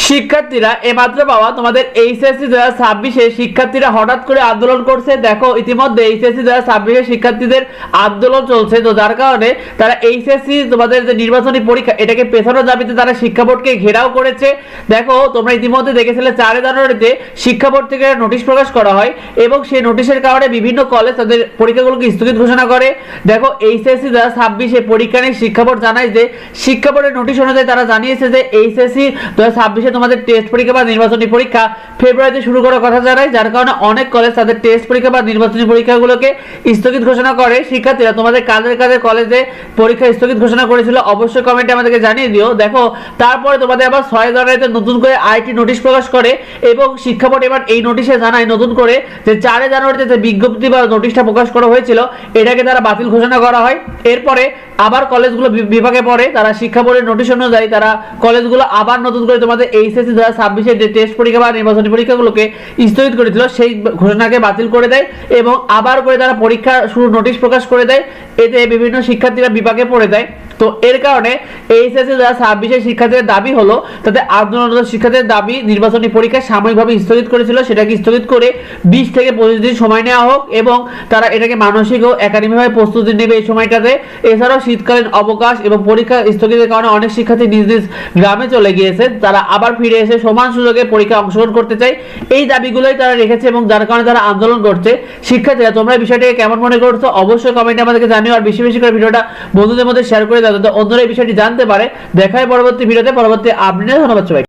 শিক্ষার্থীরা এমাত্র পাওয়া তোমাদের এইচএসসি 2026 শিক্ষার্থীরা হঠাৎ করে আন্দোলন করছে। দেখো ইতিমধ্যে এইচএসসি 2026 শিক্ষার্থীদের আন্দোলন চলছে, তো যার কারণে তারা এইচএসসি তোমাদের যে নির্বাচনী পরীক্ষা এটাকে পেছানোর দাবিতে তারা শিক্ষা বোর্ডকে ঘেরাও করেছে। দেখো তোমরা ইতিমধ্যে দেখেছিলে 4 জানুয়ারিতে শিক্ষা বোর্ড থেকে নোটিশ প্রকাশ করা হয় এবং সেই নোটিশের কারণে বিভিন্ন কলেজ তাদের পরীক্ষাগুলোকে স্থগিত ঘোষণা করে। দেখো এইচএসসি 2026 পরীক্ষা নিয়ে শিক্ষা বোর্ড জানায় যে শিক্ষা বোর্ডের নোটিশ অনুযায়ী তারা জানিয়েছে যে এইচএসসি 2026 তোমাদের টেস্ট পরীক্ষা বা নির্বাচনী পরীক্ষা ফেব্রুয়ারিতে শুরু করার কথা জানায়, যার কারণে অনেক কলেজ তাদের টেস্ট পরীক্ষা বা নির্বাচনী পরীক্ষাগুলোকে স্থগিত ঘোষণা করে। শিক্ষার্থীরা তোমাদের কাদের কাদের কলেজে পরীক্ষা স্থগিত ঘোষণা করেছিল অবশ্যই কমেন্টে আমাদেরকে জানিয়ে দিও। দেখো তারপরে তোমাদের আবার 6 জানুয়ারিতে নতুন করে আইটি নোটিশ প্রকাশ করে এবং শিক্ষা বোর্ড এবার এই নোটিশে জানায় নতুন করে যে 4 জানুয়ারিতে যে বিজ্ঞপ্তি বা নোটিশটা প্রকাশ করা হয়েছিল এটাকে তারা বাতিল ঘোষণা করা হয়। এরপরে আবার কলেজগুলো বিভাগে পড়ে, তারা শিক্ষা বোর্ডের নোটিশ অনুযায়ী তারা কলেজগুলো আবার নতুন করে তোমাদের এইচএসসি 2026 যে টেস্ট পরীক্ষা বা নির্বাচনী পরীক্ষাগুলোকে স্থগিত করেছিল সেই ঘোষণাকে বাতিল করে দেয় এবং আবার করে তারা পরীক্ষা শুরু নোটিশ প্রকাশ করে দেয়। এতে বিভিন্ন শিক্ষার্থীরা বিভাগে পড়ে যায়। তো এর কারণে এইচএসসি 2026 শিক্ষার্থীদের দাবি হলো তাদের আন্দোলনরত শিক্ষার্থীদের দাবি নির্বাচনী পরীক্ষা সাময়িকভাবে স্থগিত করেছিল সেটাকে স্থগিত করে 20 থেকে 25 দিন সময় নেওয়া হোক এবং তারা এটাকে মানসিক ও একাডেমিকভাবে প্রস্তুতি নেবে এই সময়টাতে। এছাড়াও শীতকালীন অবকাশ এবং পরীক্ষা স্থগিতের কারণে অনেক শিক্ষার্থী নিজ নিজ গ্রামে চলে গিয়েছে, তারা আবার ফিরে এসে সমান সুযোগে পরীক্ষায় অংশগ্রহণ করতে চায়। এই দাবিগুলোই তারা রেখেছে এবং যার কারণে তারা আন্দোলন করছে। শিক্ষার্থীরা তোমরা বিষয়টাকে কেমন মনে করছো অবশ্যই কমেন্টে আমাদেরকে জানিও, আর বেশি বেশি করে ভিডিওটা বন্ধুদের মধ্যে শেয়ার করে দাও যাতে অন্যরা এই বিষয়টি জানতে পারে। দেখা হয় পরবর্তী ভিডিওতে পরবর্তী আপডেটে। ধন্যবাদ সবাই।